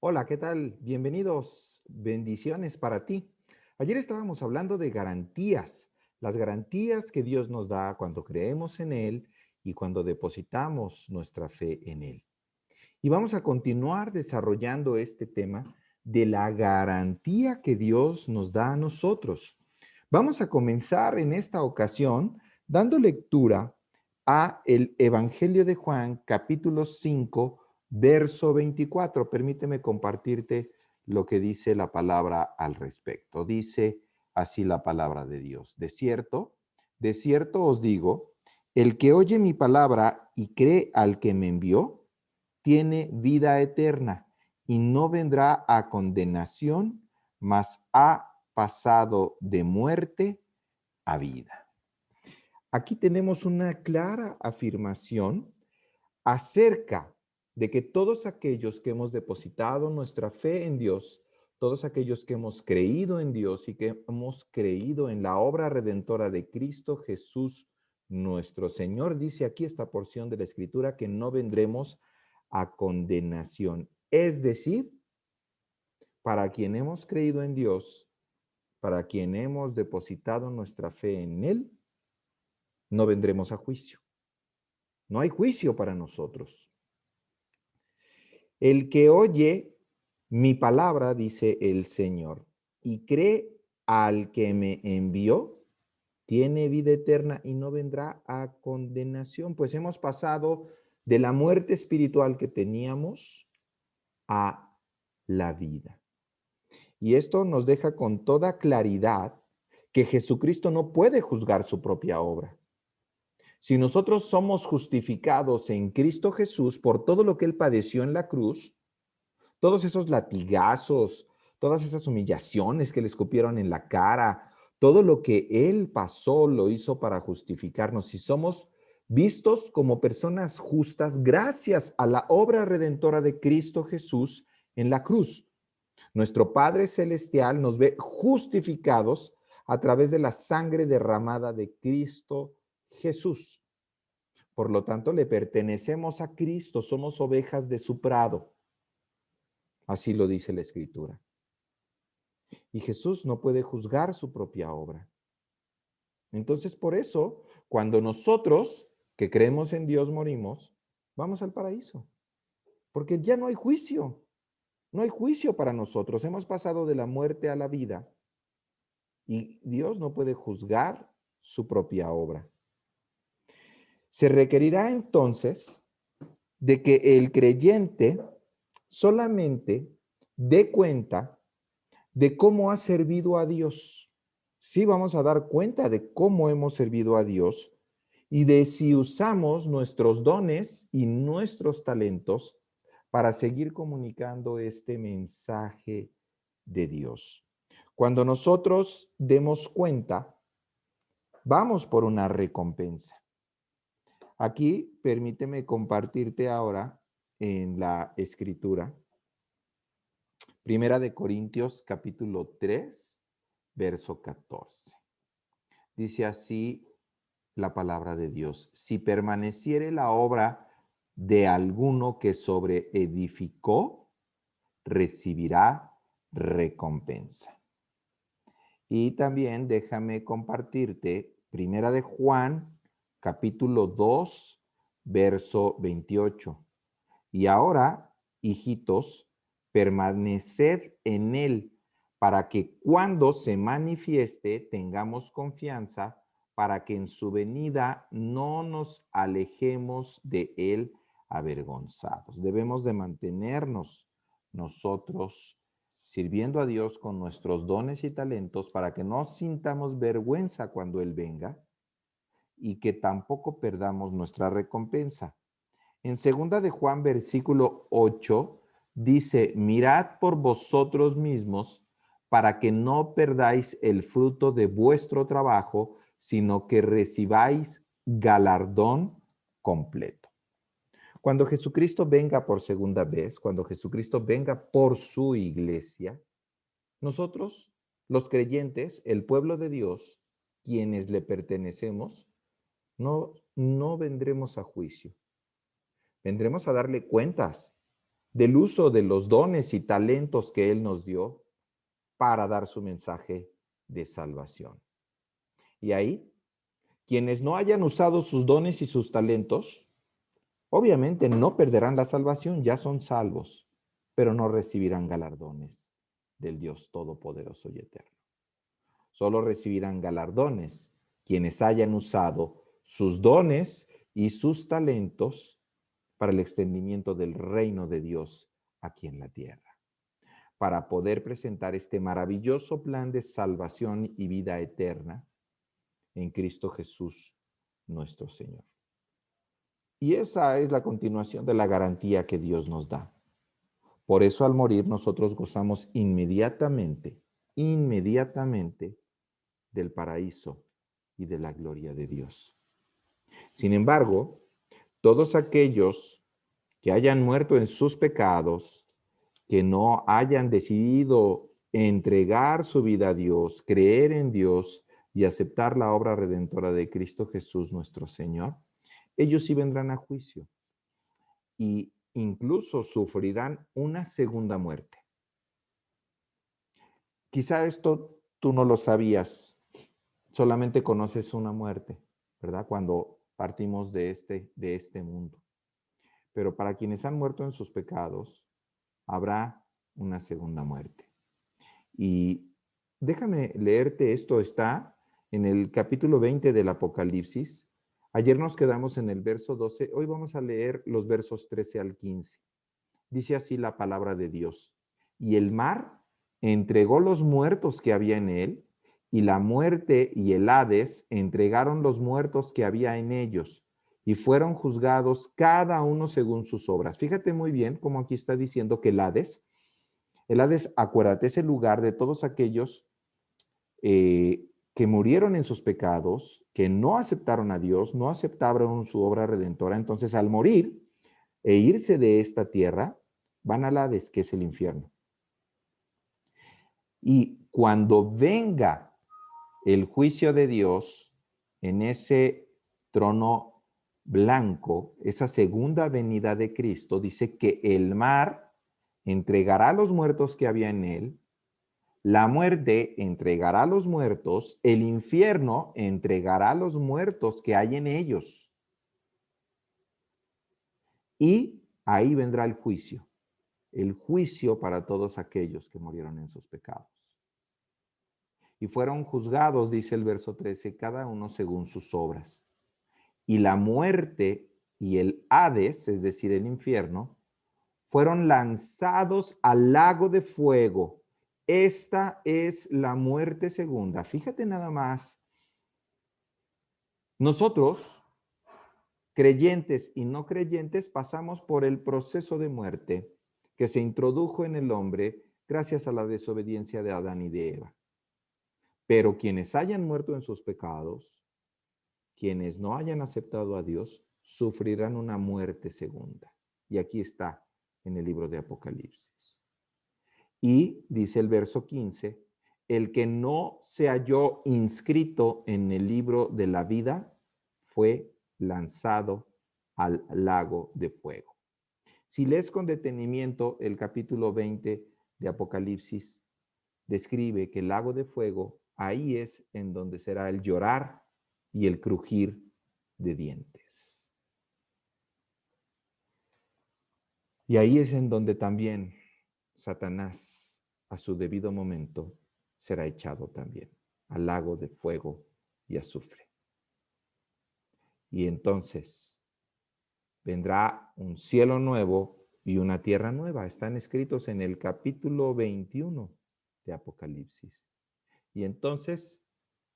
Hola, ¿qué tal? Bienvenidos, bendiciones para ti. Ayer estábamos hablando de garantías, las garantías que Dios nos da cuando creemos en Él y cuando depositamos nuestra fe en Él. Y vamos a continuar desarrollando este tema de la garantía que Dios nos da a nosotros. Vamos a comenzar en esta ocasión dando lectura a el Evangelio de Juan, capítulo 5, verso 24. Permíteme compartirte lo que dice la palabra al respecto. Dice así la palabra de Dios. De cierto os digo, el que oye mi palabra y cree al que me envió, tiene vida eterna y no vendrá a condenación, mas ha pasado de muerte a vida. Aquí tenemos una clara afirmación acerca de que todos aquellos que hemos depositado nuestra fe en Dios, todos aquellos que hemos creído en Dios y que hemos creído en la obra redentora de Cristo Jesús, nuestro Señor, dice aquí esta porción de la Escritura que no vendremos a condenación. Es decir, para quien hemos creído en Dios, para quien hemos depositado nuestra fe en Él, no vendremos a juicio. No hay juicio para nosotros. El que oye mi palabra, dice el Señor, y cree al que me envió, tiene vida eterna y no vendrá a condenación, pues hemos pasado de la muerte espiritual que teníamos a la vida. Y esto nos deja con toda claridad que Jesucristo no puede juzgar su propia obra. Si nosotros somos justificados en Cristo Jesús por todo lo que Él padeció en la cruz, todos esos latigazos, todas esas humillaciones que le escupieron en la cara, todo lo que Él pasó lo hizo para justificarnos. Si somos vistos como personas justas gracias a la obra redentora de Cristo Jesús en la cruz. Nuestro Padre Celestial nos ve justificados a través de la sangre derramada de Cristo Jesús. Por lo tanto, le pertenecemos a Cristo, somos ovejas de su prado. Así lo dice la Escritura. Y Jesús no puede juzgar su propia obra. Entonces, por eso, cuando nosotros que creemos en Dios morimos, vamos al paraíso. Porque ya no hay juicio. No hay juicio para nosotros. Hemos pasado de la muerte a la vida y Dios no puede juzgar su propia obra. Se requerirá entonces de que el creyente solamente dé cuenta de cómo ha servido a Dios. Sí, vamos a dar cuenta de cómo hemos servido a Dios y de si usamos nuestros dones y nuestros talentos para seguir comunicando este mensaje de Dios. Cuando nosotros demos cuenta, vamos por una recompensa. Aquí permíteme compartirte ahora en la escritura, Primera de Corintios capítulo 3, verso 14. Dice así la palabra de Dios: si permaneciere la obra de alguno que sobreedificó, recibirá recompensa. Y también déjame compartirte Primera de Juan, capítulo 2, verso 28. Y ahora, hijitos, permaneced en él, para que cuando se manifieste tengamos confianza, para que en su venida no nos alejemos de él avergonzados. Debemos de mantenernos nosotros sirviendo a Dios con nuestros dones y talentos para que no sintamos vergüenza cuando Él venga y que tampoco perdamos nuestra recompensa. En segunda de Juan, versículo 8, dice: mirad por vosotros mismos para que no perdáis el fruto de vuestro trabajo, sino que recibáis galardón completo. Cuando Jesucristo venga por segunda vez, cuando Jesucristo venga por su iglesia, nosotros, los creyentes, el pueblo de Dios, quienes le pertenecemos, no vendremos a juicio. Vendremos a darle cuentas del uso de los dones y talentos que Él nos dio para dar su mensaje de salvación. Y ahí, quienes no hayan usado sus dones y sus talentos, obviamente no perderán la salvación, ya son salvos, pero no recibirán galardones del Dios Todopoderoso y Eterno. Solo recibirán galardones quienes hayan usado sus dones y sus talentos para el extendimiento del reino de Dios aquí en la tierra, para poder presentar este maravilloso plan de salvación y vida eterna en Cristo Jesús, nuestro Señor. Y esa es la continuación de la garantía que Dios nos da. Por eso al morir nosotros gozamos inmediatamente del paraíso y de la gloria de Dios. Sin embargo, todos aquellos que hayan muerto en sus pecados, que no hayan decidido entregar su vida a Dios, creer en Dios y aceptar la obra redentora de Cristo Jesús nuestro Señor, ellos sí vendrán a juicio y incluso sufrirán una segunda muerte. Quizá esto tú no lo sabías, solamente conoces una muerte, ¿verdad? Cuando partimos de este mundo. Pero para quienes han muerto en sus pecados, habrá una segunda muerte. Y déjame leerte esto, está en el capítulo 20 del Apocalipsis. Ayer nos quedamos en el verso 12, hoy vamos a leer los versos 13 al 15. Dice así la palabra de Dios. Y el mar entregó los muertos que había en él, y la muerte y el Hades entregaron los muertos que había en ellos, y fueron juzgados cada uno según sus obras. Fíjate muy bien cómo aquí está diciendo que el Hades, acuérdate, es el lugar de todos aquellos que murieron en sus pecados, que no aceptaron a Dios, no aceptaron su obra redentora. Entonces, al morir e irse de esta tierra, van al Hades, que es el infierno. Y cuando venga el juicio de Dios en ese trono blanco, esa segunda venida de Cristo, dice que el mar entregará a los muertos que había en él, la muerte entregará a los muertos, el infierno entregará a los muertos que hay en ellos. Y ahí vendrá el juicio para todos aquellos que murieron en sus pecados. Y fueron juzgados, dice el verso 13, cada uno según sus obras. Y la muerte y el Hades, es decir, el infierno, fueron lanzados al lago de fuego. Esta es la muerte segunda. Fíjate nada más. Nosotros, creyentes y no creyentes, pasamos por el proceso de muerte que se introdujo en el hombre gracias a la desobediencia de Adán y de Eva. Pero quienes hayan muerto en sus pecados, quienes no hayan aceptado a Dios, sufrirán una muerte segunda. Y aquí está en el libro de Apocalipsis. Y dice el verso 15, el que no se halló inscrito en el libro de la vida fue lanzado al lago de fuego. Si lees con detenimiento el capítulo 20 de Apocalipsis, describe que el lago de fuego, ahí es en donde será el llorar y el crujir de dientes. Y ahí es en donde también Satanás, a su debido momento, será echado también al lago de fuego y azufre. Y entonces vendrá un cielo nuevo y una tierra nueva. Están escritos en el capítulo 21 de Apocalipsis. Y entonces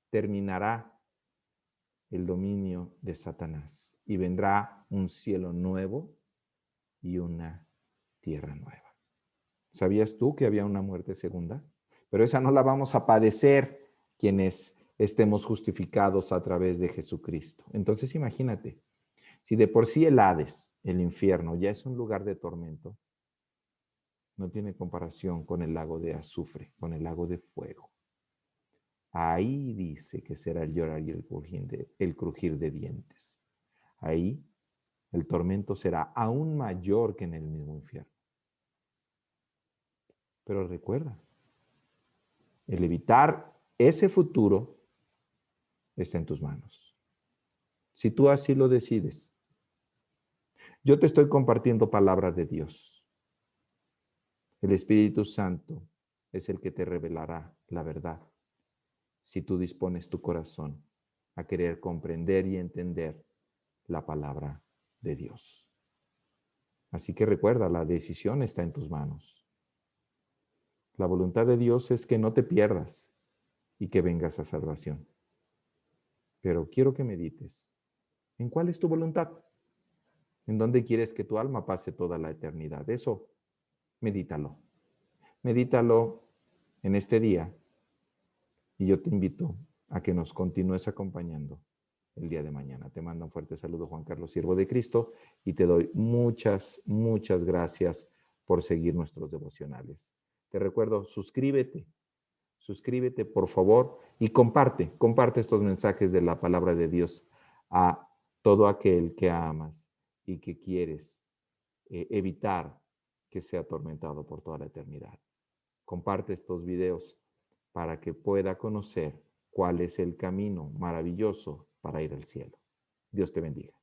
terminará el dominio de Satanás y vendrá un cielo nuevo y una tierra nueva. ¿Sabías tú que había una muerte segunda? Pero esa no la vamos a padecer quienes estemos justificados a través de Jesucristo. Entonces imagínate, si de por sí el Hades, el infierno, ya es un lugar de tormento, no tiene comparación con el lago de azufre, con el lago de fuego. Ahí dice que será el llorar y el crujir de dientes. Ahí el tormento será aún mayor que en el mismo infierno. Pero recuerda, el evitar ese futuro está en tus manos. Si tú así lo decides, yo te estoy compartiendo palabra de Dios. El Espíritu Santo es el que te revelará la verdad. Si tú dispones tu corazón a querer comprender y entender la palabra de Dios. Así que recuerda, la decisión está en tus manos. La voluntad de Dios es que no te pierdas y que vengas a salvación. Pero quiero que medites. ¿En cuál es tu voluntad? ¿En dónde quieres que tu alma pase toda la eternidad? Eso, medítalo. Medítalo en este día y yo te invito a que nos continúes acompañando el día de mañana. Te mando un fuerte saludo, Juan Carlos, siervo de Cristo, y te doy muchas, muchas gracias por seguir nuestros devocionales. Te recuerdo, suscríbete por favor y comparte estos mensajes de la palabra de Dios a todo aquel que amas y que quieres evitar que sea atormentado por toda la eternidad. Comparte estos videos para que pueda conocer cuál es el camino maravilloso para ir al cielo. Dios te bendiga.